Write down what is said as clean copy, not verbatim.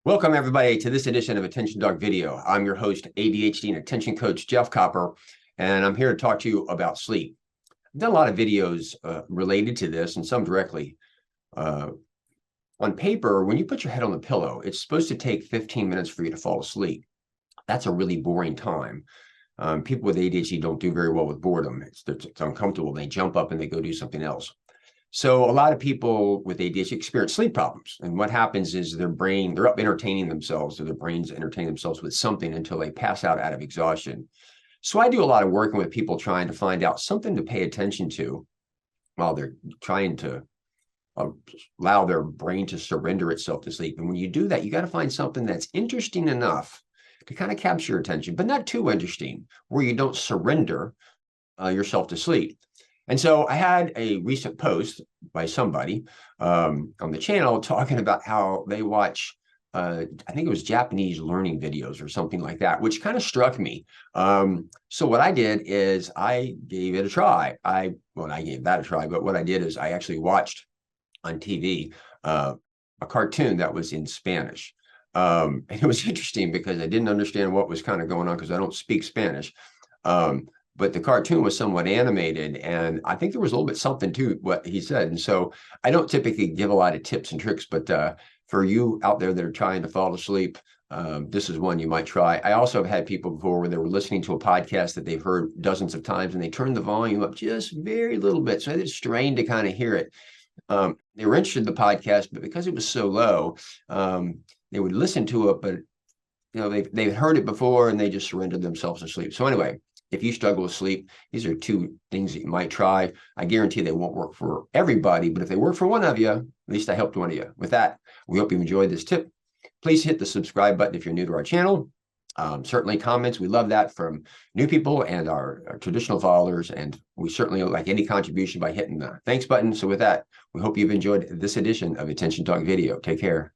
Welcome, everybody, to this edition of Attention Talk Video. I'm your host, ADHD and Attention Coach Jeff Copper, and I'm here to talk to you about sleep. I've done a lot of videos related to this, and some directly. On paper, when you put your head on the pillow, it's supposed to take 15 minutes for you to fall asleep. That's a really boring time. People with ADHD don't do very well with boredom. It's uncomfortable. They jump up and they go do something else. So a lot of people with ADHD experience sleep problems. And what happens is they're up entertaining themselves, or their brains entertain themselves with something until they pass out of exhaustion. So I do a lot of working with people trying to find out something to pay attention to while they're trying to allow their brain to surrender itself to sleep. And when you do that, you got to find something that's interesting enough to kind of capture your attention, but not too interesting, where you don't surrender yourself to sleep. And so I had a recent post by somebody on the channel talking about how they watch, I think it was Japanese learning videos or something like that, which kind of struck me. So what I did is I gave it a try. I gave that a try, but what I did is I actually watched on TV a cartoon that was in Spanish. And it was interesting because I didn't understand what was kind of going on because I don't speak Spanish. But the cartoon was somewhat animated, and I think there was a little bit something to what he said. And so I don't typically give a lot of tips and tricks, but for you out there that are trying to fall asleep, this is one you might try. I also have had people before where they were listening to a podcast that they've heard dozens of times, and they turned the volume up just very little bit. So they strained to kind of hear it. They were interested in the podcast, but because it was so low, they would listen to it, but they've heard it before and they just surrendered themselves to sleep. So anyway, if you struggle with sleep, these are two things that you might try. I guarantee they won't work for everybody, but if they work for one of you, at least I helped one of you. With that, we hope you enjoyed this tip. Please hit the subscribe button if you're new to our channel. Certainly comments, we love that from new people and our traditional followers, and we certainly like any contribution by hitting the thanks button. So with that, we hope you've enjoyed this edition of Attention Talk Video. Take care.